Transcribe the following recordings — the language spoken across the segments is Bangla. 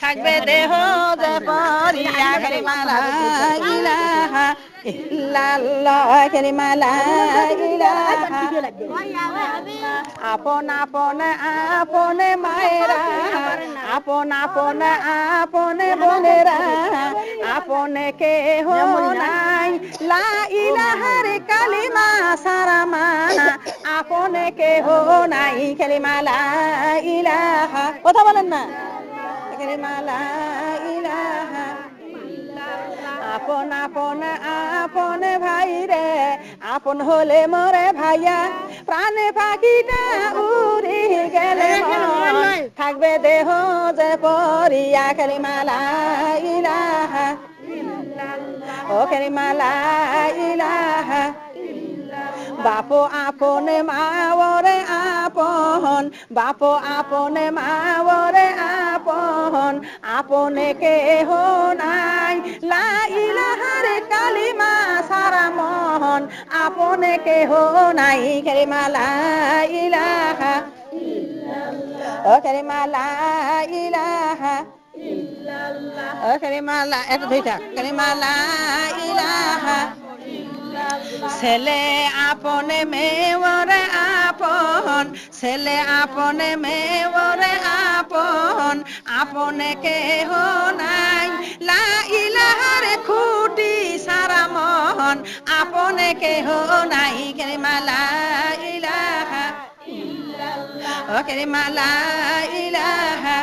থাকবে দেহ যে পরিয়া কালিমা লা ইলাহা ইল্লাল্লাহ কালিমা লা ইলাহা আপন আপন আপন মায়েরা আপন আপন আপন বোনেরা আপন কেহ নাই লা ইলাহার কালিমা সারা মানা আপন কেহ নাই কালিমা লা ইলাহা কথা বলেন না কালিমা লা ইলাহা আপন আপন আপন ভাই রে আপন হলে মরে ভাইয়া প্রাণে পাখিটা উড়ি গেলে থাকবে দেহ যে পরিয়া কালিমা লা ইলাহা ও কালিমা লা ইলাহা বাপ আপনে মাওরে আপন বাপ আপনে মাওরে আপন আপনে কেহ নাই লা ইলাহার কালিমা সারা মন আপনে কেহ নাই কালিমা লা ইলাহা ও কালিমা লা ইলাহা ও কালিমা লা এটা দুইটা কালিমা লা ইলাহা ছেলে আপনে মেওরে আপন ছেলে আপনে মেওরে আপন আপনে কেহ নাই লা ইলাহার খুঁটি সারা মন আপনে কেহ নাই কালিমা লা ইলাহা ও কালিমা লা ইলাহা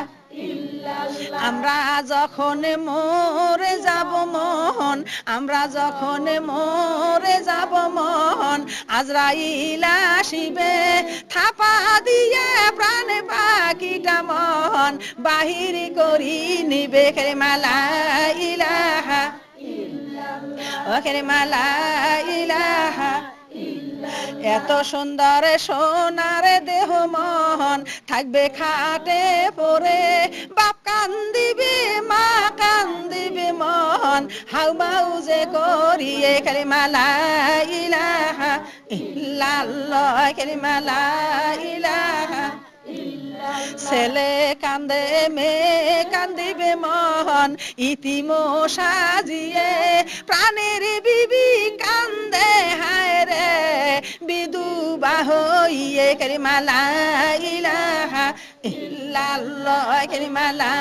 আমরা যখন মরে যাব মন আমরা যখন মরে যাব মন আজরাইল আসিবে থাপা দিয়ে প্রাণ পাখিটা মন বাহির করি নিবে কালিমা লা ইলাহা ও কালিমা লা ইলাহা এত সুন্দর সোনার দেহ মন থাকবে খাটে পরে বাপ কান্দিবে মা কান্দিবে মন হাউ মাউ যে করিয়ে কালিমা লা ইলাহা ইল্লাল্লাহ কালিমা লা ইলাহা ছেলে কান্দে মেয়ে কান্দিবে মন ইতিম সাজিয়ে প্রাণের বিবি কান্দে হায় রে বিধবা হইয়ে কালিমা লা ইলাহা ইল্লাল্লাহ কালিমা লা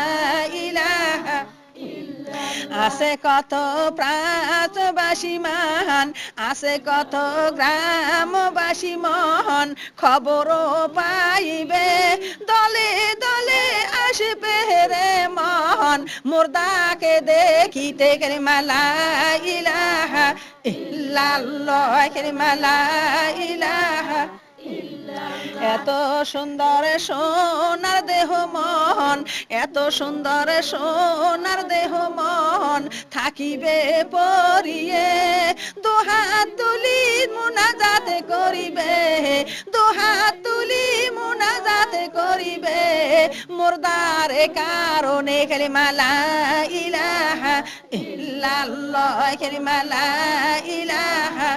ইলাহা আছে কত প্রাতবাসী মান আছে কত গ্রামবাসী মন খবর পাইবে দলে দলে আসবে রে মন মুর্দাকে দেখিতে কালিমা লা ইলাহা ইল্লাল্লাহ কালিমা লা ইলাহা এত সুন্দর সোনার দেহ মন এত সুন্দর সোনার দেহ মন থাকিবে পরিয়ে দুহাত তুলি মুনাজাত করিবে দুহাত তুলি মুনাজাত করিবে মুর্দার কারণে কালিমা লা ইলাহা ইল্লাল্লাহ কালিমা লা ইলাহা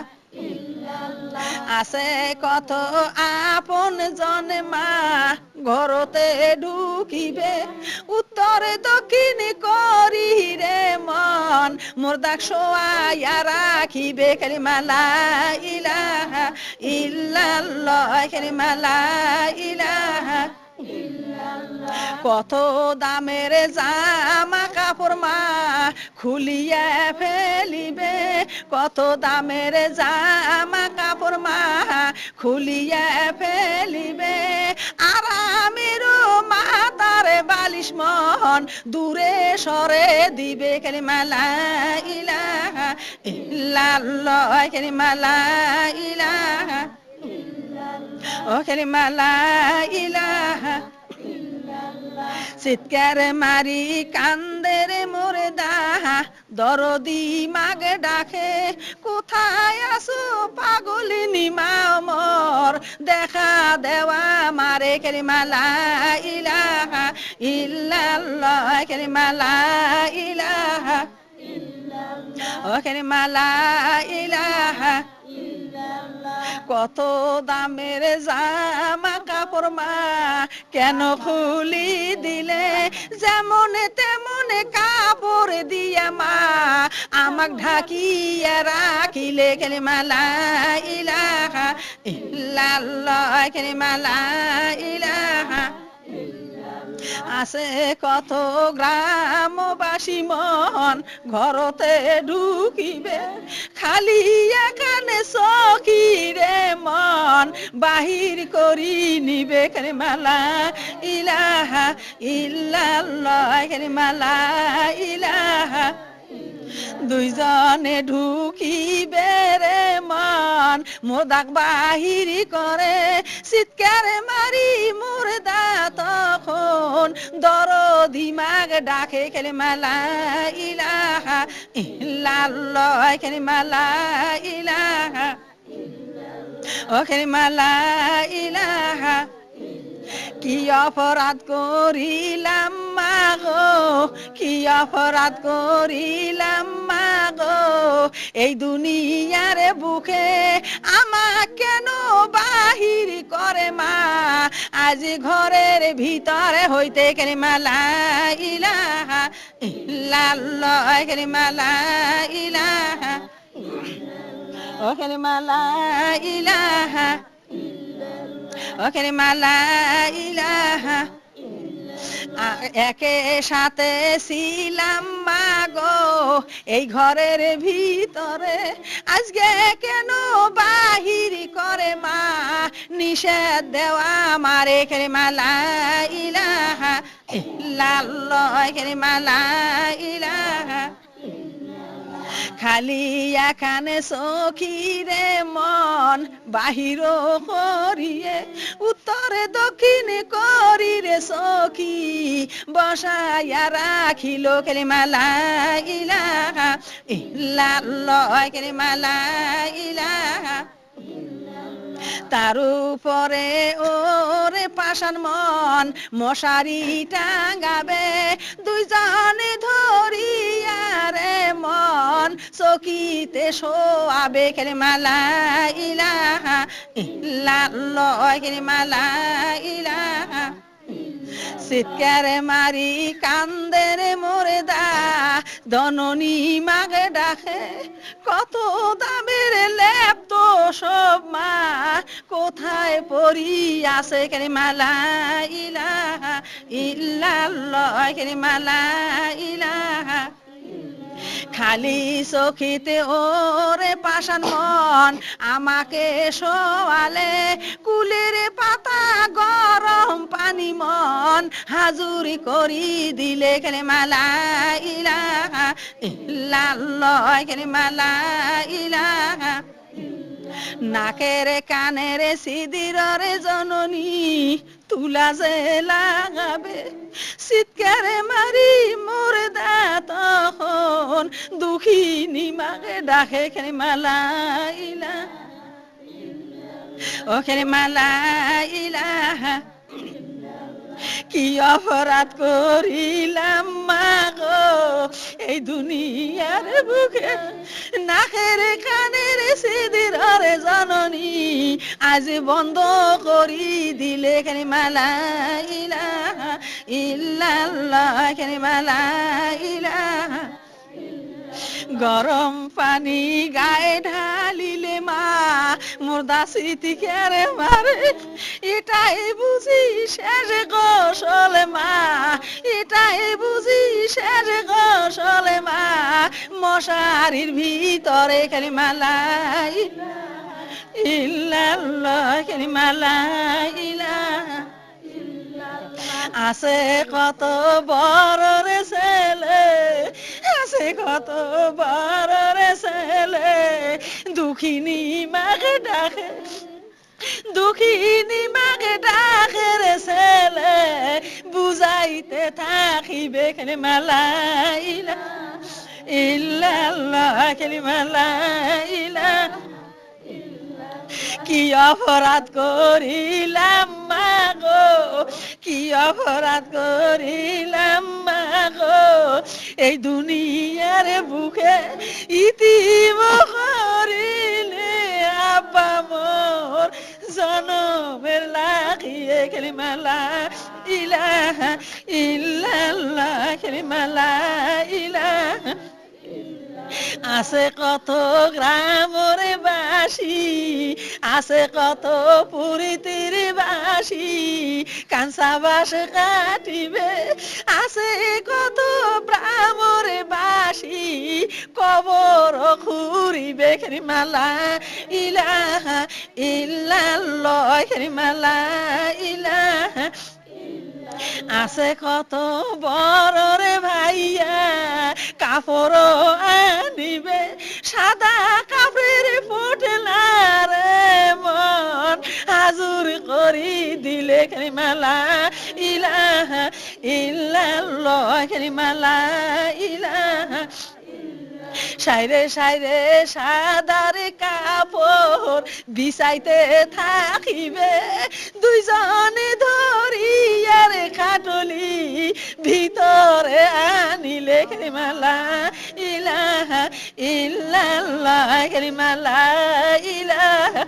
আছে কত আপন জন্মা ঘরতে ঢুকিবে উত্তর দক্ষিণ করি রে মন মুর্দাক শোয়া রাখিবে কালিমা লা ইলাহা ইল্লাল্লাহ কালিমা লা ইলাহা কত দামের জামা কাপড় মা খুলিয়া ফেলিবে কত দামের জামা কাপড় মা খুলিয়া ফেলিবে আরামের মাতার বালিশ মন দূরে সরে দিবে কালিমা লা ইলাহা ইল্লাল্লাহ কালিমা লা ইলাহা ও কালিমা লা ইলাহা চিৎকার মারি কান্দের মোরে দাহা দরদি মাগে ডাকে কোথায় আসো পাগলিনী মা মোর দেখা দেওয়া মারে কালিমা লা ইলাহা ইল্লাল্লাহ কালিমা লা ইলাহা ও কালিমা লা ইলাহা কত দামের জামা কাপড় মা কেন খুলি দিলে যেমন তেমন কাপড় দিয়া মা আমাক ঢাকিয়া রাখিলে কালিমা লা ইলাহা ইল্লাল্লাহ কালিমা লা ইলাহা আছে কত গ্রামবাসী মন ঘরতে ঢুকিবে খালি এখানে সখী রে মন বাহির করি নিবে কালিমা লা ইলাহা ইল্লাল্লাহ কালিমা লা ইলাহা দুইজনে ঢুকিবে রে মন মোদাক বাহির করে চিৎকারে মারি মুর্দা তখন দরদি মাগ ডাকে কালিমা লা ইলাহা ইল্লাল্লাহ কালিমা লা ইলাহা ও কালিমা লা ইলাহা কি অপরাধ করিলাম মাগো কি অপরাধ করিলাম মাগো এই দুনিয়ার বুকে আমাকে কেন বাহির করে মা আজ ঘরের ভিতরে হইতে কালিমা লা ইলাহা ইল্লাল্লাহ কালিমা লা ইলাহা ও কালিমা লা ইলাহা ও কালিমা লা ইলাহা একে সাথে ছিলাম মাগো এই ঘরের ভিতরে আজকে কেন বাহির করে মা নিষেধ দেওয়া মারে কালিমা লা ইলাহা ইল্লাল্লাহ কালিমা লা ইলাহা খালি এখানে সখী রে মন বাহির করিয়ে উত্তরে দক্ষিণে করি রে সখী বসাইয়া রাখিল কালিমা লা ইলাহা ইল্লাল্লাহ কালিমা লা ইলাহা তার উপরে ওরে পাষাণ মন মশারি টাঙ্গাবে দুইজনে ধরিয়া রে মন চকিতে শোয়াবে কালিমা লা ইলাহা ইল্লাল্লাহ কালিমা লা ইলাহা চিৎকারে মারি কান্দে রে মুর্দা দননি মাগে ডাকে কত দামের লেপ তো সব মা কোথায় পড়ি আছে কালিমা লা ইলাহা ইল্লাল্লাহ কালিমা লা ইলাহা খালি চোখিতে ওরে পাষাণ মন আমাকে শোয়ালে কুলের পাতা গরম পানি মন হাজুরি করি দিলে কালিমা লা ইলাহা ইল্লাল্লাহ কালিমা লা ইলাহা নাকের কানের সিদিরে জননী তুলা যে লাগাবে চিৎকারে মারি মুর্দা তখন দুঃখিনী মাকে ডাকে কালিমা লা ইলাহা ও কালিমা লা ইলাহা কি অপরাধ করিলাম মাগো এই দুনিয়ার বুকে নাকের কানের সিদিরে জননী আজ বন্ধ করি দিলে কালিমা লা ইলাহা ইল্লাল্লাহ কালিমা লা ইলাহা গরম পানি গায়ে ঢালিলে মা মুর্দা চিৎকারে মারে এটাই বুঝি শেষ গোসল মা এটাই বুঝি শেষ গোসল মা মশারির ভিতরে কালিমা লা ইল্লাল্লাহ কালিমা লা ইলাহা আছে কত বড় রে ছেলে আছে কত বড় রে ছেলে দুঃখিনী মাকে ডাকে দুঃখিনী মাকে ডাকে রে ছেলে বুঝাইতে থাকিবে কালিমা লা ইলাহা ইল্লাল্লাহ কালিমা লা ইলাহা কি অপরাধ করিলাম মাগো কি অপরাধ করিলাম মাগো এই দুনিয়ার বুকে ইতিম করিলে আব্বা মোর জনমের লাগিয়ে কালিমা লা ইলাহা ইল্লাল্লাহ কালিমা লা ইলাহা আছে কত গ্রামরে বাসী আছে কত পুরীতির বাসী কাঁচা বাস কাটিবে আছে কত ব্রাহ্মরে বাসী কবর খুঁড়িবে কালিমা লা ইলাহা ইল্লাল্লাহ কালিমা লা ইলাহা আছে কত বড় রে ভাইয়া কাপড় আনিবে সাদা কাপড়ের ফোটলা রে মন হাজুর করি দিলে কালিমা লা ইলাহা ইল্লাল্লাহ কালিমা লা ইলাহা সাইরে সাইরে সাদার কাপড় বিছাইতে থাকিবে দুইজনে ধরিয়ার খাটলি ভিতরে আনিলে কালিমা লা ইলাহা ইল্লাল্লাহ কালিমা লা ইলাহা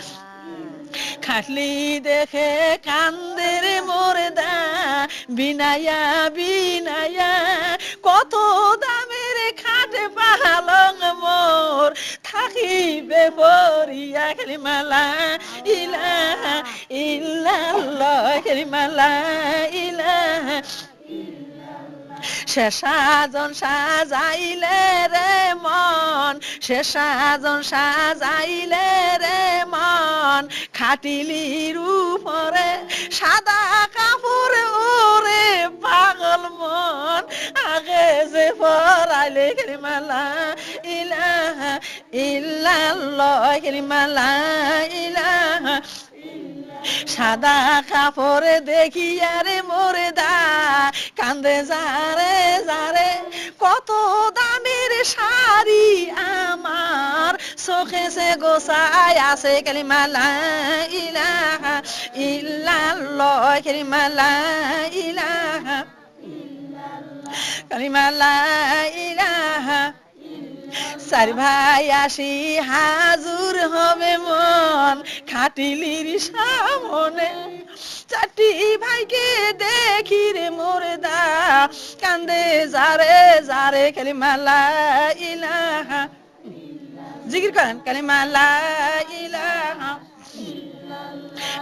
খাটলি দেখে কান্দের মোরদা বিনায়া বিনায়া কত দামের খাটে পালং মোর থাকিবে পরিয়া কালিমা লা ইলাহা ইল্লাল্লাহ কালিমা লা ইলাহা সে সাজন সাজাইলে রে মন সে সাজন সাজাইলে রে মন খাটিলির উপরে সাদা কাপড় ওরে পাগল মন আগে যে পরাইলে কালিমা লা ইলাহা ইল্লাল্লাহ কালিমা লা ইলাহা সাদা কাপড় দেখিয়া রে মোরদা কান্দে যারে যারে কত দামের শাড়ি আমার চোখে সে গোসাই আছে কালিমা লা ইলাহা ইল্লাল্লাহ কালিমা লা ইলাহা কালিমা লা ইলাহা চার ভাই আসি হাজুর হবে মন খাটিলির সামনে চারটি ভাইকে দেখি রে মোরদা কান্দে যারে যারে কালিমা লা ইলাহা জিকির করেন কালিমা লা ইলাহা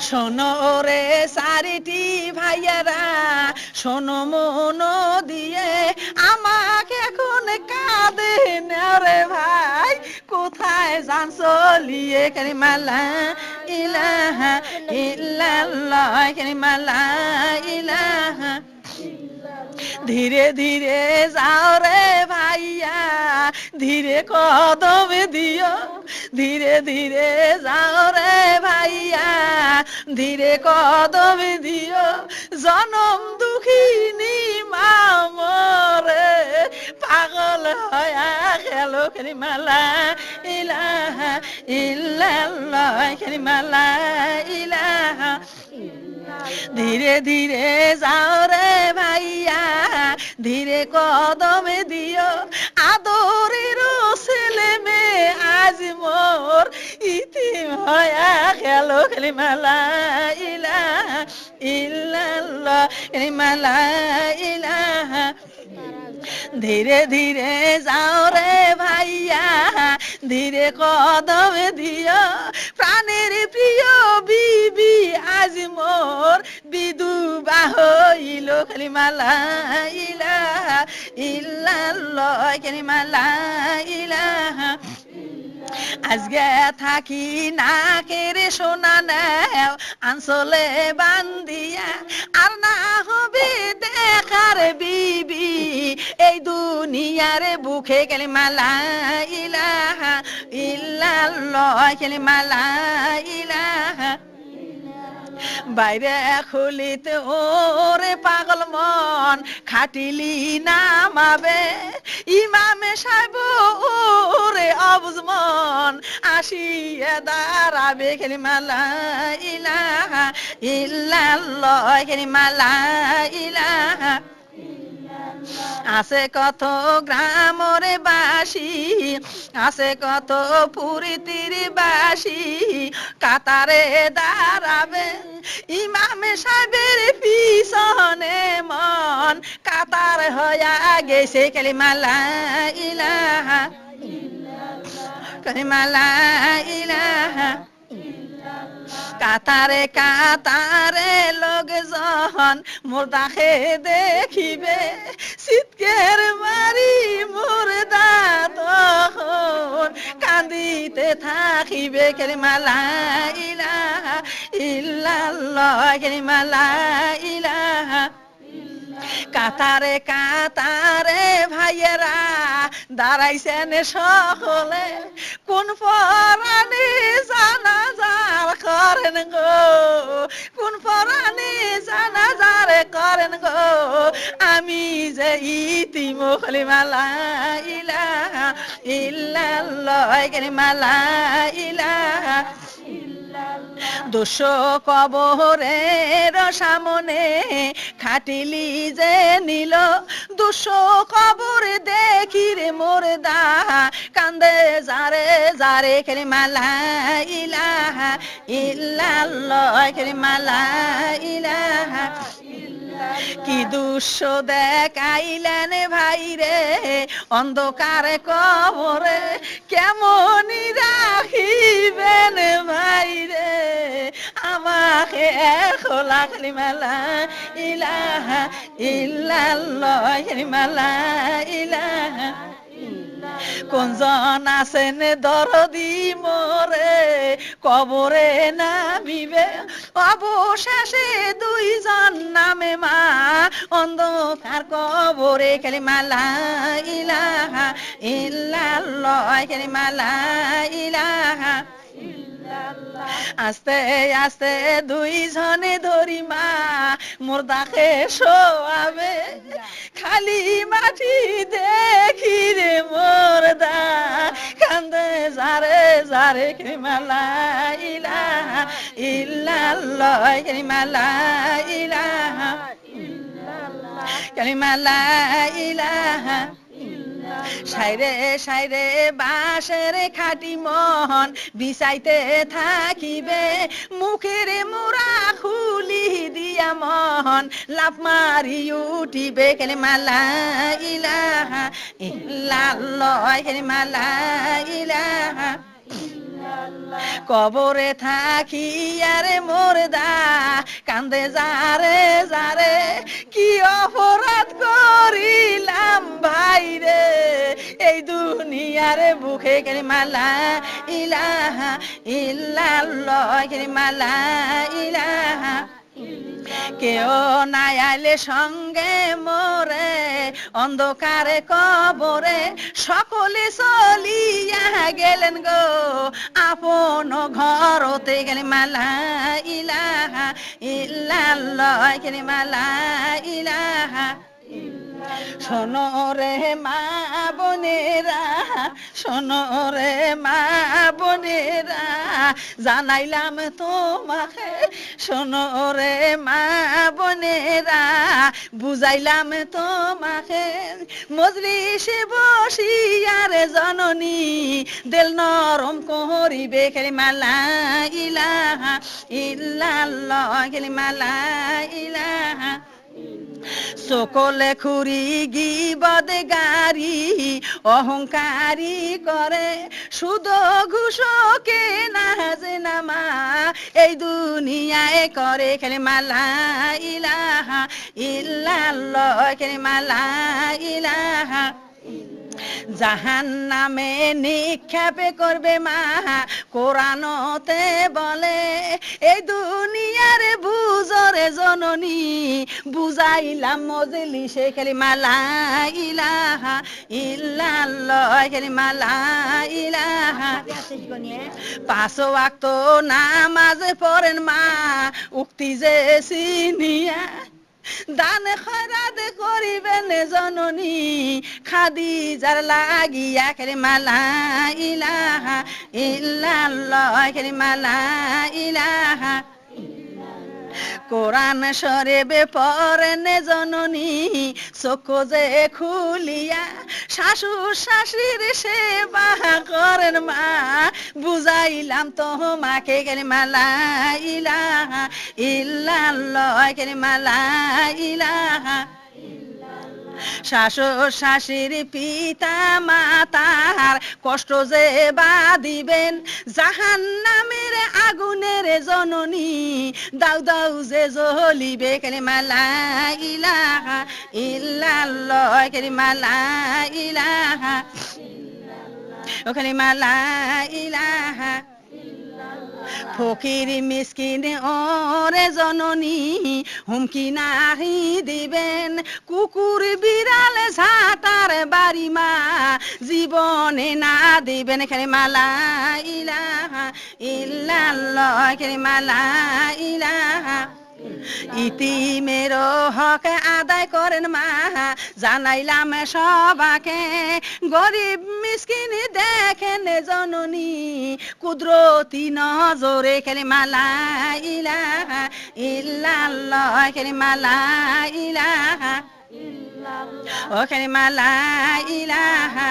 শোনো রে চারিটি ভাইয়ারা শোনো মন দিয়ে আমাকে এখন কাঁদে না রে ভাই কোথায় যান চলিয়ে কালিমা লা ইলাহা ইল্লাল্লাহ কালিমা লা ইলাহা ধীরে ধীরে যাও রে ভাইয়া ধীরে কদম দিও ধীরে ধীরে যাও রে ভাইয়া ধীরে কদম দিও জনম দুঃখিনী মা মরে পাগল হয়া গেল কালিমা লা ইলাহা ইল্লাল্লাহ কালিমা লা ইলাহা ধীরে ধীরে যাও রে ভাইয়া ধীরে কদমে দিও আদরের ছেলে মেয়ে আজ মোর ইতিম হয়া গেল কালিমা লা ইলাহা ইল্লাল্লাহ কালিমা লা ইলাহা ধীরে ধীরে যাও রে ভাইয়া ধীরে কদমে দিও প্রাণের প্রিয় বিবি আজ মোর বিধবা হইল কালিমা লা ইলাহা ইল্লাল্লাহ কালিমা লা ইলাহা আজকে থাকি নাকের সোনা নেও আনসলে বান্দিয়া আর না হবে দেখার বিবি এই দুনিয়ার বুকে কালিমা লা ইলাহা ইল্লাল্লাহ কালিমা লা ইলাহা বাইরে খুলিতে ওরে পাগল মন খাটিলি নামাবে ইমামে সাহেব ওরে অবুজ মন আসিয়া দাঁড়াবে কালিমা লা ইলাহা ইল্লাল্লাহ কালিমা লা ইলাহা আছে কত গ্রামরে বাসী আছে কত পুরীতির বাসী কাতারে দাঁড়াবে ইমামে সাহেবের পিছনে মন কাতার হইয়া গেছে কালিমা লা ইলাহা কালিমা লা ইলাহা কাতারে কাতারে লোকজন মুর্দাকে দেখিবে শীতকের মারি মুর্দা তখন কান্দিতে থাকিবে কালিমা লা ইলাহা ইল্লাল্লাহ কালিমা লা ইলাহা কাতারে কাতারে ভাইয়েরা দাঁড়াইছেন সকলে কোন পরাণে জানাজার করেন গো কোন পরাণে জানাজার করেন গো আমি যে ইতিম কালিমা লা ইলাহা ইল্লাল্লাহ কালিমা লা ইলাহা দুশো কবরের সামনে খাটিলি যে নিল দুশো কবর দেখি রে মোরদা কান্দে যারে যারে কালিমা লা ইলাহা ইল্লাল্লাহ কালিমা লা ইলাহা কি দুঃস দেখাইলেন ভাই রে অন্ধকার কবরে কেমন রাখিবেন ভাই রে আমাকে খোলা কালিমা লা ইলাহা ইল্লাল্লাহ কালিমা লা ইলাহা কোনজন আছেন দরদি মোরে কবরে নামিবে অবশেষে দুইজন নামে মা অন্ধকার কবরে কালিমা লা ইলাহা ইল্লাল্লাহ কালিমা লা ইলাহা আস্তে আস্তে দুইজনে ধরি মা মুর্দাকে শোয়াবে খালি মাটি দেখি রে মুর্দা কান্দে যারে যারে কালিমা লা ইলাহা ইল্লাল্লাহ কালিমা লা ইলাহা কালিমা লা ইলাহা সাইরে সাইরে বাঁশের খাটি মন বিছাইতে থাকিবে মুখের মোরা খুলি দিয়া মন লাফ মারি উঠিবে কালিমা লা ইলাহা ইল্লাল্লাহ কালিমা লা ইলাহা কবরে থাকি আরে মোরদা কান্দে যারে যারে কি অপরাধ করিলাম ভাই রে এই দুনিয়ারে বুকে কালিমা লা ইলাহা ইল্লাল্লাহ কালিমা লা ইলাহা কেউ নাই আইলে সঙ্গে মোরে অন্ধকারে কবরে সকলে চলিয়া গেলেন গো আপন ঘরতে কালিমা লা ইলাহা ইল্লাল্লাহ কালিমা লা ইলাহা শোনো রে মা বোনেরা শোনো রে মা বোনেরা জানাইলাম তোমাকে শোনো রে মা বোনেরা বুঝাইলাম তোমাকে মজলিসে বসিয়ার জননী দিল নরম করিবে কালিমা লা ইলাহা ইল্লাল্লাহ কালিমা লা ইলাহা সকলে খুরি গিবদ গারি অহংকারী করে শুধু ঘুষকে নাজে নামা এই দুনিয়ায় করে কালিমা লা ইলাহা ইল্লাল্লাহ কালিমা লা ইলাহা জাহান্নামে নিক্ষেপে করবে মা কোরআনতে বলে এই দুনিয়ার বুঝরে জননী বুঝাইলাম মজলিসে কালিমা লা ইলাহা ইল্লাল্লাহ কালিমা লা ইলাহা পাঁচ ওয়াক্ত নামাজ পড়েন মা উক্তি যে সিনিয়া দান খয়রাত করিবেন জননী খাদিজার লাগিয়া কালিমা লা ইলাহা ইল্লাল্লাহ কালিমা লা ইলাহা কোরআন শরীফে পড়েন জননী চোখ যে খুলিয়া শাশুর শাশুড়ির সেবা করেন মা বুঝাইলাম তোমাকে কালিমা লা ইলাহা ইল্লাল্লাহ কালিমা লা ইলাহা শাশুর শাশুড়ির পিতা মাতার কষ্ট যে বাদিবেন জাহান্নামের আগুনের জননী দাউ দাউ যে জ্বলিবে কালিমা লা ইলাহা ইল্লাল্লাহ কালিমা লা ইলাহা ও কালিমা লা ইলাহা ফকির মিসকিন ওরে জননী হুমকি নাহি দিবেন কুকুর বিড়াল ঝাঁটার বাড়ি মা জীবনে না দিবেন কালিমা লা ইলাহা ইল্লাল্লাহ কালিমা লা ইলাহা ইতিমের হক আদায় করেন মা জানাইলাম সবাকে গরিব মিসকিন দেখেন জননী কুদরতি নজরে কালিমা লা ইলাহা ইল্লাল্লাহ কালিমা লা ইলাহা ও কালিমা লা ইলাহা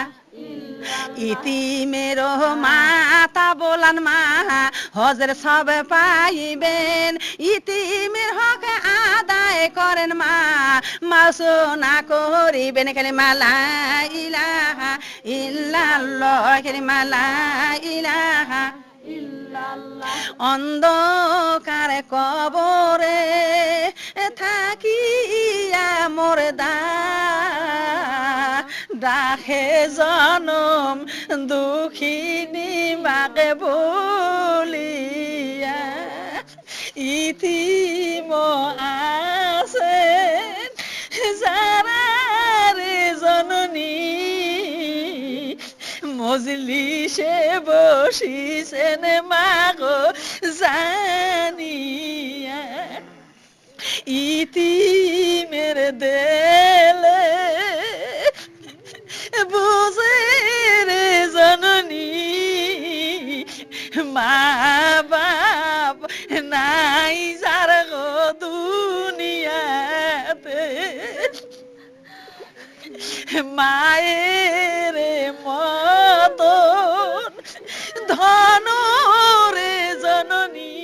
ইতিমের মাতা বলান মা হজের সব পাইবেন ইতিমের হক আদায় করেন মা মাসনা করিবেন কালিমা লা ইলাহা ইল্লাল্লাহ কালিমা লা ইলাহা অন্ধকার কবরে থাকিয়া মোরদা ডাকে জনম দুঃখিনী মাকে বলিয়া ইতিম আছে যারা রে জননী মজলিসে বসিছেন মাগো জানিয়া ইতিমের দেলে বুঝে রে জননী মা বাপ নাই যার গো দুনিয়াতে মায়ের মতন ধন রে জননী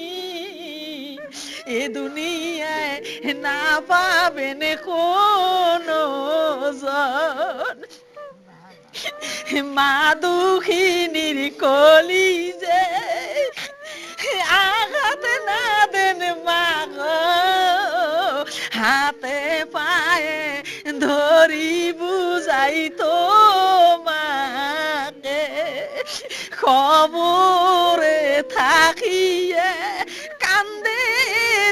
এ দুনিয়ায় না পাবেন কোনো জন মা দুঃখিনীর কলি যে আঘাত না দেন মা গো হাতে পায়ে ধরি বুঝাই তো মাকে খবরে থাকিয়ে কান্দে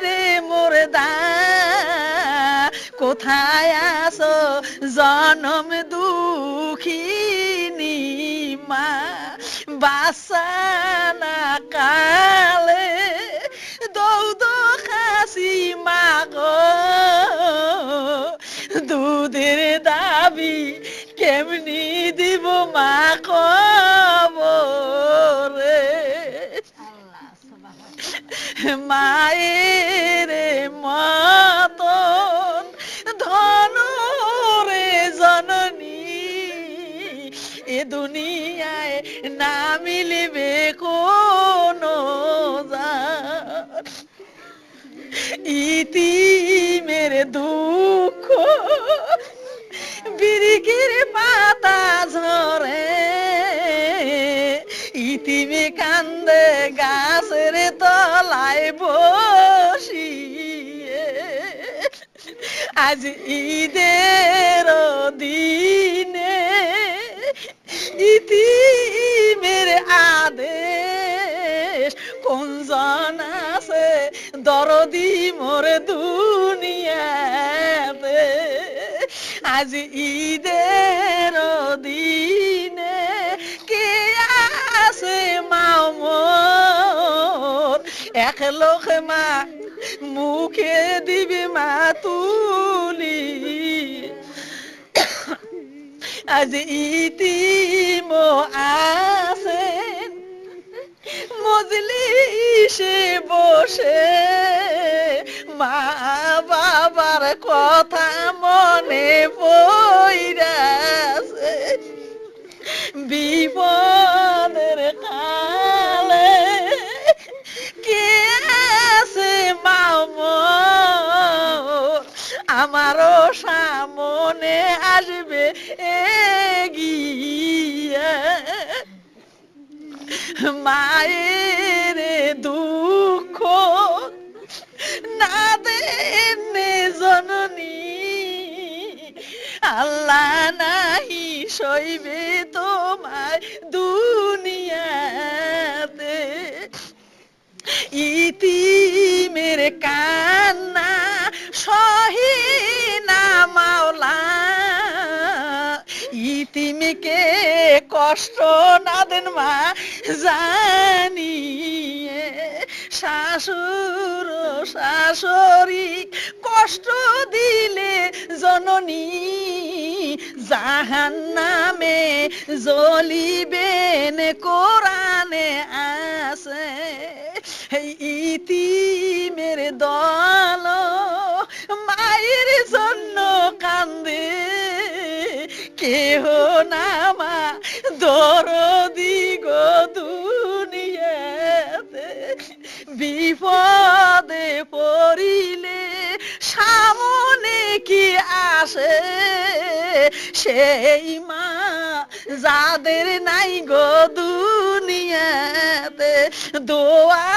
রে মোরদা কোথায় আসো জনম দুঃখিনী মা বাসানা কালে দৌদ খাসি মা গো দুধের দাবি কেমনি দিব মা খবরে মায়ের মতন ধন রে জননী এ দুনিয়ায় না মিলিবে কোনো ইতিমের দুঃখ বিরিকের পাতা ঝরে ইতিমে কান্দে গাছের তলায় বসিয়ে আজ ঈদের দিনে ইতিমের আদেশ কোন জন আছে দরদি মোর দুনিয়াতে আজ ঈদের দিনে কে আছে মাও মোর এক লোক মা মুখে দিবি মা তুলি আজ ইতিম আছেন মজলিসে বসে মা বাবার কথা মনে পইরাছে বিপদের কালে কে আছে মামর আমারও সামনে আসবে এগিয়ে মায়ের দুঃখ না দেনে জননী আল্লাহ নাহি সইবে তোমার দুনিয়াতে ইতিমের কান্না সহি না মাওলা ইতিমকে কষ্ট না দেন মা জানিয়ে শাশুর শাশুড়ি কষ্ট দিলে জননী জাহান্নামে জ্বলিবেন কোরআনে আছে ইতিমের দল মায়ের জন্য কান্দে কেহ নামা দরদি গো দুনিয়াতে বিপদে পড়িলে সামনে কি আসে সেই মা যাদের নাই গো দুনিয়াতে দোয়া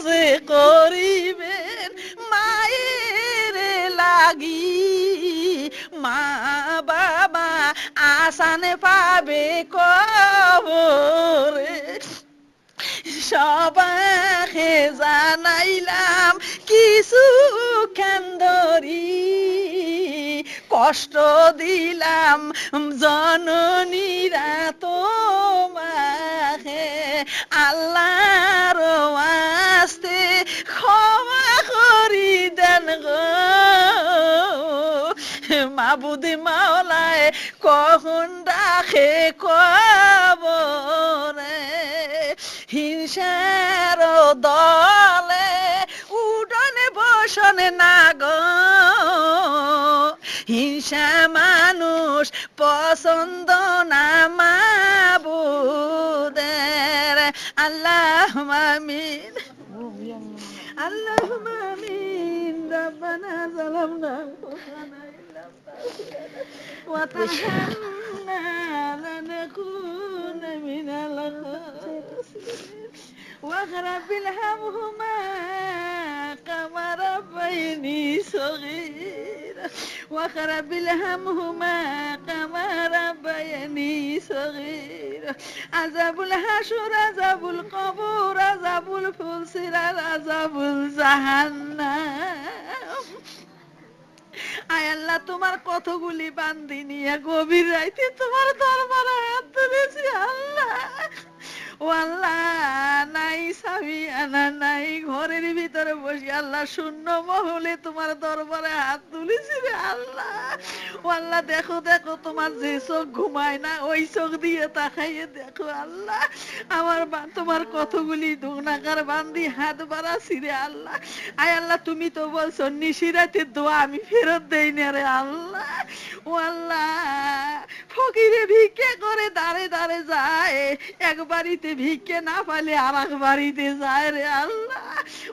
যে করিবেন মায়ের লাগি মা বাবা আসান পাবে কবরে সবাকে জানাইলাম কিছু কান্দরি কষ্ট দিলাম জননীরা তোমাকে আল্লাহর ওয়াস্তে ক্ষমা করি দেন গো মাবুদ মাওলায় কখন রাখে কবরে হিংসার দলে উডনে বসনে না গো হিংসা মানুষ পছন্দ না মাবুদের আল্লাহুম্মা আমিন আল্লাহুম্মা আমিন রব্বানা যালামনা ওয়া তাহান্না লানাকুনা মিনাল খাসিরিন واغرب الهمهما كما ربيني صغيرا واغرب الهمهما كما ربيني صغيرا عذاب الحشر عذاب القبور عذاب الفلسرة عذاب الجهنم আয় আল্লাহ তোমার কতগুলি বান্দি নিয়ে গভীর রাইতে তোমার দরবারে হাত তুলেছি আল্লাহ ও আল্লাহ নাই স্বামী আনা নাই ঘরের ভিতরে বসে আল্লাহ শূন্য মহলে তোমার দরবারে হাত তুলেছি রে আল্লাহ ও আল্লাহ দেখো দেখো তোমার যে চোখ ঘুমায় না ওই চোখ দিয়ে তাকাইয়ে দেখো আল্লাহ আমার তোমার কতগুলি গুনাহগার বান্দি হাত বাড়াছি রে আল্লাহ আয় আল্লাহ তুমি তো বলছো নিশিরাতে দোয়া আমি ফেরত দেই না রে আল্লাহ ও আল্লাহ ফকিরে ভিক্ষা করে দাঁড়ে দাঁড়ে যায় এক বাড়িতে ভিক্ষে না পালে আর এক বাড়িতে যায় রে আল্লাহ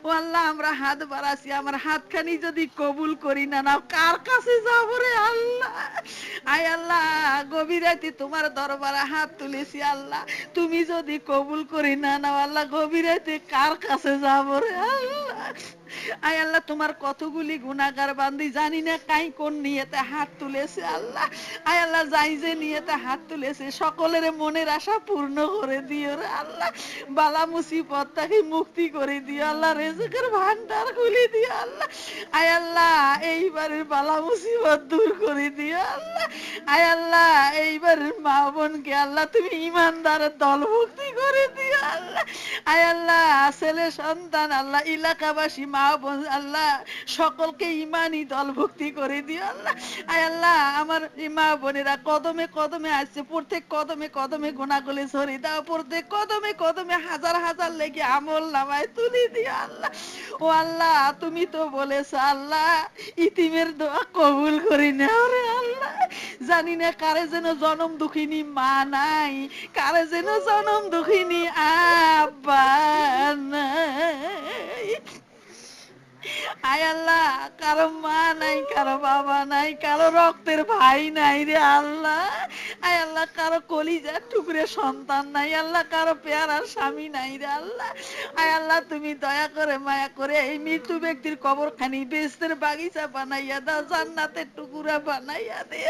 ও আল্লাহ আমরা হাত বাড়াছি আমার হাতখানি যদি কবুল করি না নাও কার কাছে যাব রে আল্লাহ আয় আল্লাহ গভীর রাতে তোমার দরবারে হাত তুলেছি আল্লাহ তুমি যদি কবুল করি না নাও আল্লাহ গভীর রাতে কার কাছে যাব রে আল্লাহ আয় আল্লাহ তোমার কতগুলি গুনাহগার বান্দি জানি না কাই কোন নিয়তে হাত তুলেছে আল্লাহ আয় আল্লাহ যাই যে নিয়তে হাত তুলেছে সকলের মনের আশা পূর্ণ করে দিও রে আল্লাহ বালা মুসিবত থেকে মুক্তি করে দিও আল্লাহ রিজকের ভান্ডার খুলে দিও আল্লাহ আয় আল্লাহ এইবারের বালা মুসিবত দূর করে দিও আল্লাহ আয় আল্লাহ এইবারের মা বোনকে আল্লাহ তুমি ইমানদারের দলভুক্তি করে দিও আল্লাহ আয় আল্লাহ ছেলে সন্তান আল্লাহ এলাকাবাসী মা বোন আল্লাহ সকলকে ইমানি দলভুক্তি করে দিও আল্লাহ আয় আল্লাহ আমার মা বোনেরা কদমে কদমে আসছে প্রত্যেক কদমে কদমে গুনাহগুলি ছড়িয়ে দাও প্রত্যেক কদমে কদমে হাজার হাজার লেগে আমল নামায় তুলি দিও আল্লাহ ও আল্লাহ তুমি তো বলেছো আল্লাহ ইতিমের দোয়া কবুল করে নাও রে আল্লাহ জানি না কারে যেন জনম দুঃখিনী মা নাই, কারে যেন জনম দুঃখিনী আব্বা নাই। আয় আল্লাহ, কারো মা নাই, কারো বাবা নাই, কারো রক্তের ভাই নাই রে আল্লাহ। আয় আল্লাহ, কারো কলিজার টুকরে সন্তান নাই আল্লাহ, কারো পেয়ারার স্বামী নাই রে আল্লাহ। আয় আল্লাহ, তুমি দয়া করে মায়া করে এই মৃত্যু ব্যক্তির কবরখানি বেহেশতের বাগিচা বানাইয়া দাও, জান্নাতের টুকুরা বানাইয়া দে।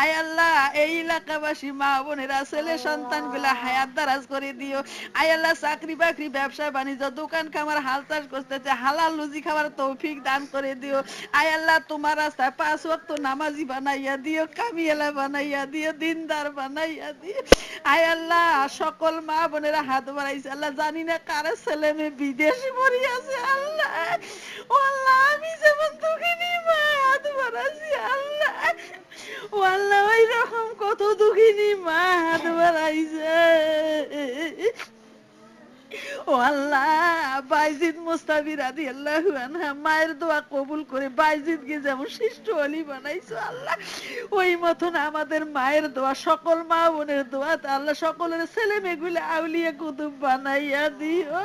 আয় আল্লাহ, এই এলাকাবাসী মা বোনেরা ছেলে সন্তান গুলা হায়াত দারাজ করে দিও। আয় আল্লাহ, চাকরি বাকরি ব্যবসা বাণিজ্য দোকান খামার হাল চাষ করতেছে, হালাল রুজি খাবার তৌফিক দান করে দিও। আয় আল্লাহ, তোমার রাস্তায় 5 ওয়াক্ত নামাজি বানাইয়া দিও, কামিয়ালা বানাইয়া দিও, দিনদার বানাইয়া দিও। আয় আল্লাহ, সকল মা বোনেরা হাত বাড়াইছে আল্লাহ, জানি না কারে ছেলে মেয়ে বিদেশে পড়ি আছে আল্লাহ। ও আল্লাহ, আমি যেমন দুঃখিনী মা হাত বাড়াইছি আল্লাহ, ও আল্লাহ ওই রকম কত দুঃখিনী মা হাত বাড়াইছে। ও আল্লাহ, বাইজিদ মুস্তাবি রাদিয়াল্লাহু আনহা মায়ের দোয়া কবুল করে বাইজিদকে যেমন শ্রেষ্ঠ ওলি বানাইছো আল্লাহ, ওই মতন আমাদের মায়ের দোয়া, সকল মা বোনের দোয়া আল্লাহ, সকলের ছেলে মেয়েগুলো আউলিয়া কুতুব বানাইয়া দিও।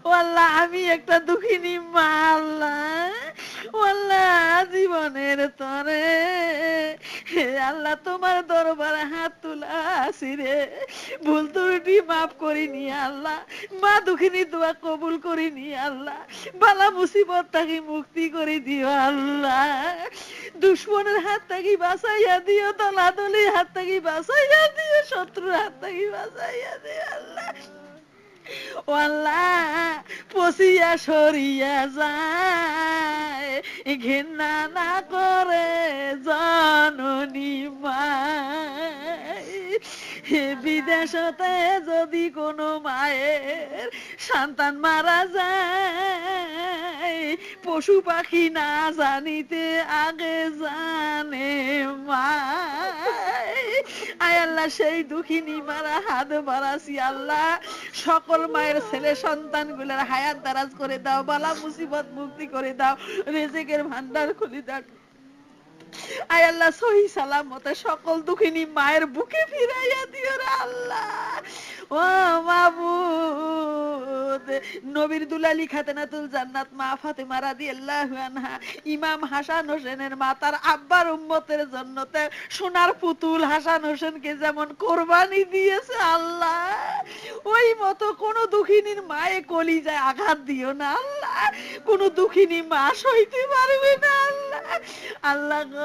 ও আল্লাহ, আমি একটা দুঃখিনী মা আল্লাহ, ও আল্লাহ, জীবনের তরে হে আল্লাহ তোমার দরবারে হাত তুলা আছি রে, ভুল ত্রুটি মাফ করিনি আল্লাহ, মা দুঃখিনী দোয়া কবুল করিনি আল্লাহ, বালা মুসিবত থেকে মুক্তি করে দিও আল্লাহ, দুশ্মনের হাত থেকে বাঁচাইয়া দিও, দলাদলির হাত থেকে বাঁচাইয়া দিও, শত্রুর হাত থেকে বাঁচাইয়া দিও আল্লাহ। ও আল্লাহ, পচিয়া সরিয়া যায় ঘেন্না না করে জননী মায়, বিদেশতে যদি কোনো মায়ের সন্তান মারা যায়, পশু পাখি না জানিতে আগে জানে মা। আয় আল্লাহ, সেই দুঃখিনী মারা হাত বাড়াছি আল্লাহ, সকল মায়ের ছেলে সন্তান গুলার হায়াত দারাজ করে দাও, বালা মুসিবত মুক্তি করে দাও, রিজিকের ভান্ডার খুলে দাও। আয় আল্লাহ, সহি সালামতে সকল দুঃখিনী মায়ের বুকে ফিরাইয়া দিও রে আল্লাহ। ও মাবুদ, নবীর দুলালি খাতেনাতুল জান্নাত মা ফাতেমা রাদিয়াল্লাহু আনহা, ইমাম হাসান হোসেনের মা তার আব্বার উম্মতের জন্য সোনার পুতুল হাসান হোসেনকে যেমন কোরবানি দিয়েছে আল্লাহ, ওই মতো কোন দুঃখিনীর মায়ে কলিজায় আঘাত দিও না আল্লাহ, কোন দুঃখিনী মা সইতে পারবে না আল্লাহ। আল্লাহ গো,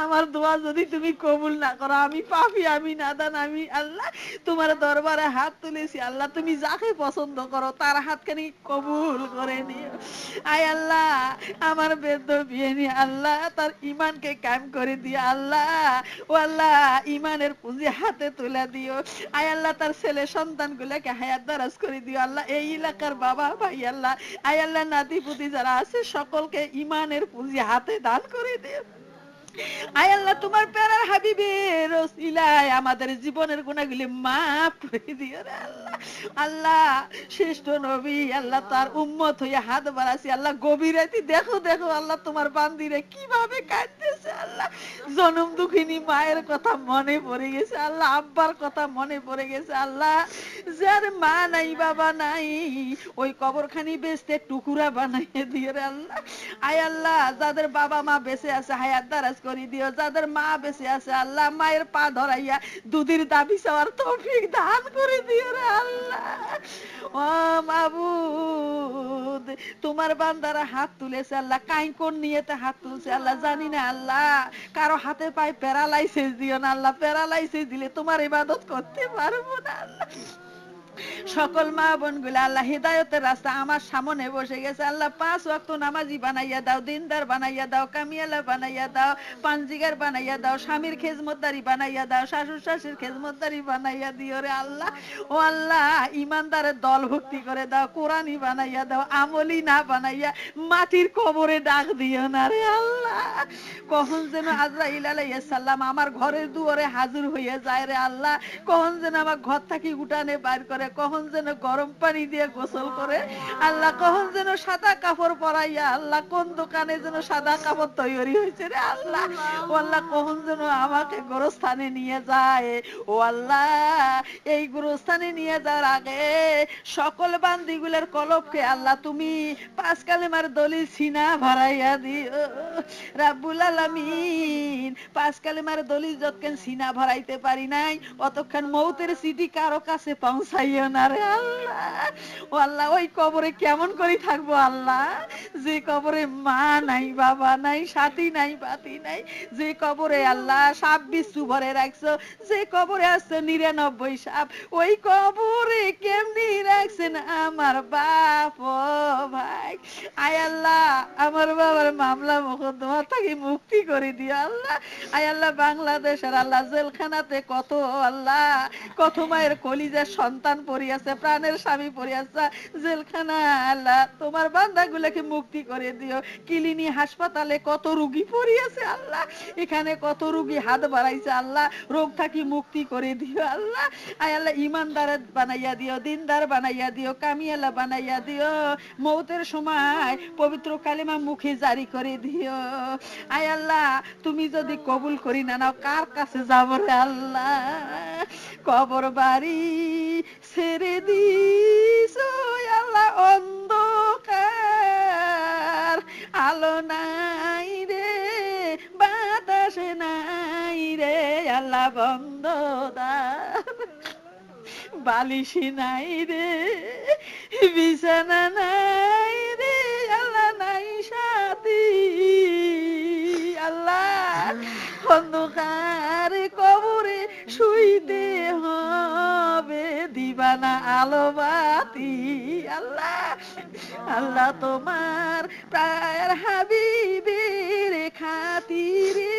আমার দোয়া যদি তুমি কবুল না করো, আমি পাপী, আমি নাদান, আমি আল্লাহ তোমার দরবারে হাত তুলেছি আল্লাহ, তুমি যাকে পছন্দ করো তার হাতখানি কবুল করে নিও। আয় আল্লাহ, আমার বেদ্য বিয়ে নিয়ে আল্লাহ তার ইমানকে কায়েম করে দিও আল্লাহ, ও আল্লাহ ইমানের পুঁজি হাতে তুলে দিও। আয় আল্লাহ, তার ছেলে সন্তান গুলাকে হায়াত দারাজ করে দিও আল্লাহ, এই এলাকার বাবা ভাই আল্লাহ, আয় আল্লাহ নাতি পুতি যারা আছে সকলকে ইমানের পুঁজি হাতে দান করে দিও। আয় আল্লাহ, তোমার প্যারার হাবিবের ওসিলায় আমাদের জীবনের গুনাহগুলি মাফ করে দিও রে আল্লাহ। আল্লাহ, শ্রেষ্ঠ নবী আল্লাহ তার উম্মত হইয়া হাত বাড়াছি আল্লাহ, গভীর রাতে দেখো দেখো আল্লাহ তোমার বান্দিরে কিভাবে কাঁদতেছে আল্লাহ, জনম দুঃখিনী মায়ের কথা মনে পড়ে গেছে আল্লাহ, আব্বার কথা মনে পড়ে গেছে আল্লাহ, যার মা নাই বাবা নাই ওই কবরখানি বেচতে টুকুরা বানাইয়ে দিও রে আল্লাহ। আয় আল্লাহ, যাদের বাবা মা বেঁচে আছে হায়াত দারাজ করে দিও, যাদের মা বেঁচে আছে আল্লাহ মায়ের পা ধরাইয়া দুধের দাবি চাওয়ার তৌফিক দান করে দিও রে আল্লাহ। ও মাবুদ, তোমার বান্দারা হাত তুলেছে আল্লাহ, কাই কোন নিয়েতে হাত তুলছে আল্লাহ জানি না আল্লাহ, কারো হাতে পায়ে প্যারালাইসিস দিও না আল্লাহ, প্যারালাইসিস দিলে তোমার ইবাদত করতে পারবো না আল্লাহ। সকল মা বোন গুলা আল্লাহ হিদায়তের রাস্তা আমার সামনে বসে গেছে আল্লাহ, 5 ওয়াক্ত নামাজি বানাইয়া দাও, দিনদার বানাইয়া দাও, কামিয়ালা বানাইয়া দাও, পাঞ্জিগার বানাইয়া দাও, স্বামীর খেজমতদারি বানাইয়া দাও, শাশুড় শাশুড়ির খেজমতদারি বানাইয়া দিও রে আল্লাহ। ও আল্লাহ, ইমানদারের দল ভক্তি করে দাও, কোরআনি বানাইয়া দাও, আমলি না বানাইয়া মাটির কবরে ডাক দিও না রে আল্লাহ। কখন যেন আজরাইল আলাইহিস সালাম আমার ঘরের দুয়ারে হাজির হইয়া যায় রে আল্লাহ, কখন যেন আমার ঘর থেকে উঠানে বাইর করে করে, কখন যেন গরম পানি দিয়ে গোসল করে, আল্লাহ কখন যেন সাদা কাপড় পরাইয়া, আল্লাহ কোন দোকানে যেন সাদা কাপড় তৈরি হয়েছে রে আল্লাহ, ও আল্লাহ কখন যেন আমাকে গোরস্থানে নিয়ে যায়। ও আল্লাহ, এই গোরস্থানে নিয়ে যাওয়ার আগে সকল বান্দিগুলোর কলবকে আল্লাহ তুমি 5 কালেমার দলিল সিনা ভরাইয়া দিও রাব্বুল আলামিন। 5 কালেমার দলিল যতক্ষণ সিনা ভরাইতে পারি নাই, অতক্ষণ মৌতের সিটি কারো কাছে পৌঁছাইও না রে আল্লাহ। ও আল্লাহ, ওই কবরে কেমন করে থাকবো আল্লাহ, যে কবরে মা নাই, বাবা নাই, সাথী নাই, বাতি নাই, যে কবরে আল্লাহ সাপ বিচ্ছু ভরে রাখছো, যে কবরে আছে 99 সাপ, ওই কবরে কেমনি রাখছেন আমার বাপ ও ভাই। আয় আল্লাহ, আমার বাবার মামলা মোকদ্দমা থেকে মুক্তি করে দিও আল্লাহ। আয় আল্লাহ, বাংলাদেশের আল্লাহ জেলখানাতে কত আল্লাহ, কত মায়ের কলিজার সন্তান পড়িয়াছে, প্রাণের স্বামী পড়িয়াছে জেলখানা, আল্লাহ তোমার বান্দাগুলোকে মুক্তি করে দিও। কিলিনি হাসপাতালে কত রোগী পড়িয়াছে আল্লাহ, এখানে কত রোগী হাত বাড়াইছে আল্লাহ, রোগ থাকি মুক্তি করে দিও আল্লাহ। আয় আল্লাহ, ইমানদার বানাইয়া দিও, দিনদার বানাইয়া দিও, কামিয়ালা বানাইয়া দিও, মৌতের সময় পবিত্র কালিমা মুখে জারি করে দিও। আয় আল্লাহ, তুমি যদি কবুল করি না নাও, কার কাছে যাব রে আল্লাহ, কবর বাড়ি ছেড়ে দিস আল্লাহ, অন্ধকার, আলো নাই রে, বাতাস নাই রে আল্লাহ, বন্ধ দ্বার, বালিশি নাই রে, বিছানা নাই রে আল্লাহ, নাই সাথী আল্লাহ, অন্ধকার কবরে শুইতে হবে, দিবানা আলো বাতি আল্লাহ। আল্লাহ তোমার প্রায়ের হাবিবের খাতিরে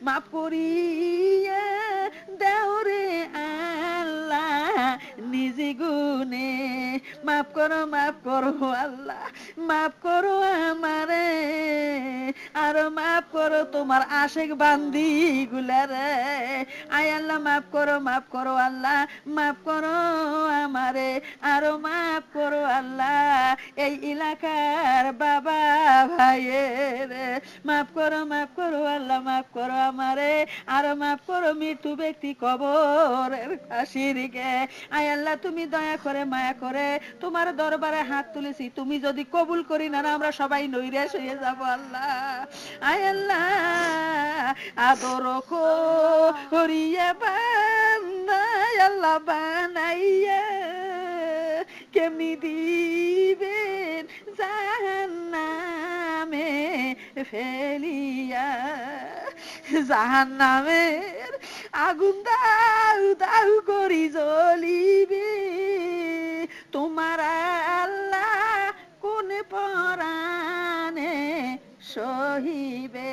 মাফ করিয়া দাও রে আল্লাহ, নিজে গুনে মাফ করো আল্লাহ, মাফ করো আমারে, আর মাফ করো তোমার আশেক বান্দি গুলারে। আয় আল্লাহ, মাফ করো আল্লাহ, মাফ করো আমারে, আরো মাফ করো আল্লাহ এই এলাকার বাবা ভাইয়ের, মাফ করো আল্লাহ, মাফ করো আমারে, আরো মাফ করো মৃত্যু ব্যক্তি কবরের কাশিরকে। আয় আল্লাহ, তুমি দয়া করে মায়া করে তোমার দরবারে হাত তুলেছি, তুমি যদি কবুল করি না, আমরা সবাই নৈরাশ হয়ে যাব আল্লাহ। আয় আল্লাহ, আদর করিয়া বান্দা আল্লাহ বানাইয়া কেমনি দিবেন জাহান্নামে ফেলিয়া, জাহান্নামের আগুন দাউ দাউ করি জ্বলিবে, তোমার আল্লাহ কোন পরাণে সহিবে।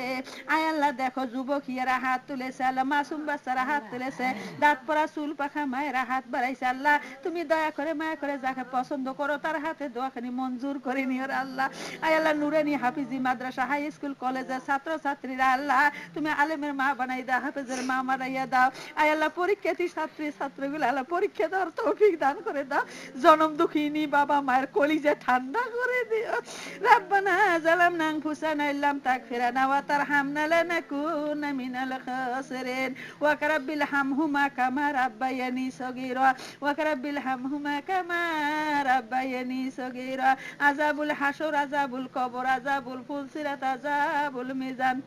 আয় আল্লাহ, দেখো যুবকিয়ারা হাত তুলেছে আল্লাহ, মাসুম বাচ্চারা হাত তুলেছে, দাঁত পরা চুল পাখা মায়েরা হাত বাড়াইছে আল্লাহ, তুমি দয়া করে মায়া করে যাকে পছন্দ করো তার হাতে দোয়াখানি মঞ্জুর করে নিও আল্লাহ। আয় আল্লাহ, নুরানি হাফিজি মাদ্রাসা হাই স্কুল কলেজের ছাত্র ছাত্রীরা আল্লাহ তুমি আলেমের মা বানাই দাও, হাফিজের মা বানাইয়া দাও। আয় আল্লাহ, পরীক্ষার্থী ছাত্রী ছাত্রীগুলো আল্লাহ পরীক্ষা দেওয়ার তৌফিক দান করে দাও, জনম দুঃখিনী বাবা মায়ের কলিজা ঠান্ডা করে দিও। রাব্বানা জালামনা আনফুসানা ইল্লাম তাগফিরানা ওয়া তারহামনা লানাকুনা মিনাল খাসিরিন ওয়া কারাব্বিল হামহুমা কামা রাব্বায়ানি সগীরা ওয়া কারাব্বিল হামহুমা কামা রাব্বায়ানি সগীরা। আযাবুল হাসর, আযাবুল কবর, আযাবুল ফুলসিরাত, আযাবুল মিজান,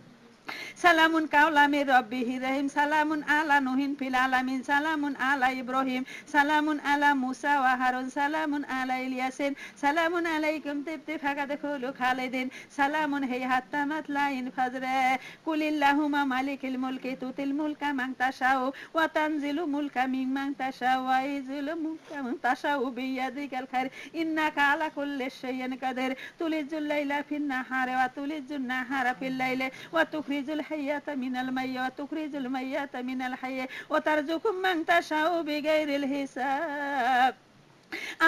সালামুন কাওলামি রব্বিহি রহিম, সালামুন আলা নুহিন ফিল আলামিন, সালামুন আলা ইব্রাহিম, সালামুন আলা মুসা ওয়া হারুন, সালামুন আলা ইলিয়াসিন, সালামুন আলাইকুম তিবতি ফাকাদখুলু খালিদিন, সালামুন হি হাত্তা মাতলাইন ফাজরে। কুলিল্লাহুমা মালিকিল মুলকি তুতিল মুলকা মান তাশাউ ওয়া তানজিলু মুলকা মিম্মান তাশাউ ওয়া ইযিলু মুলকা মান তাশাউ বিয়াদিকাল খাইর ইন্নাকা আলা কুল্লি শাইইন কাদির, তুলিজুল লাইলা ফিন নাহারি ওয়া তুলিজুন নাহারা ফিল লাইলি ওয়া তুখরিজুল হাইয়াতা মিনাল মাইয়্যি ওয়া তুখরিজুল মাইয়াতা মিনাল হাইয়্যি ওয়া তারযুকু মান তাশাউ বিগাইরিল হিসাব।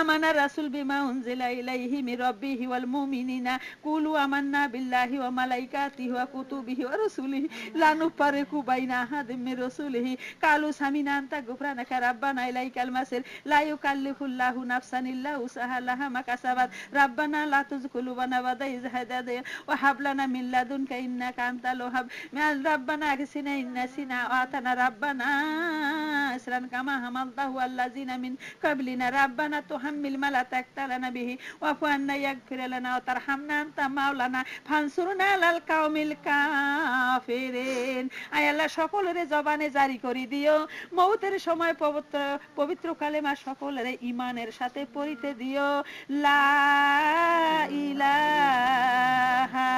আমানা রাসূল বিমা উনজিলা ইলাইহি মির রাব্বিহি ওয়াল মুমিনিনা কুলু আমান্না বিল্লাহি ওয়া মালাইকাতিহি ওয়া কুতুবিহি ওয়া রাসূলিহি লা নুফারিকু বাইনা আহাদিম মির রাসূলিহি কালু সামিনা আনতা গুফরানাকা রাব্বানা ইলাইকাল মাসির লা ইউকাল্লিফুল্লাহু নাফসান ইল্লা উসাহা লাহা মা কাসাবাত রাব্বানা লা তুযিগ কুলুবানা বা'দা ইয হাদাইতানা ওয়া হাব লানা মিন লাদুনকা ইন্নাকা আনতাল ওয়াহ্হাব রাব্বানা আগসিনা ইন্নাসিনা ওয়া আতানা রাব্বানা ইসরান কামা হামালতাহু আল্লাযিনা মিন قبلنا ربنا تحمل ما لا طاقة لنا به واعف عنا يغفر لنا وترحمنا أنت مولانا فانصرنا على القوم الكافرين আয় আল্লাহ সকলের জবানে জারি করে দিও মওতের সময় পবিত্র পবিত্র কালেমা সকলের ঈমানের সাথে পড়িতে দিও লা ইলাহা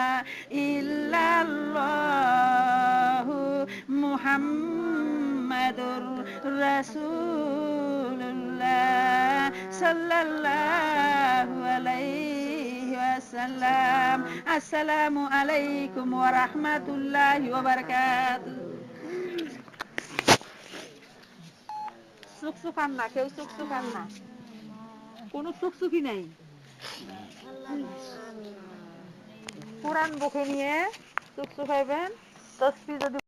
ইল্লাল্লাহু মুহাম্মাদুর রাসূলুল্লাহ সাল্লাল্লাহু আলাইহি ওয়াসাল্লাম। আসসালামু আলাইকুম ওয়া রাহমাতুল্লাহি ওয়া বারাকাতুহু। সুকসুকান না, কেউ সুকসুকান না, কোনো সুকসুকি নাই। কোরআন বুকে নিয়ে সুকসুকাইবেন, তসবিহ যদি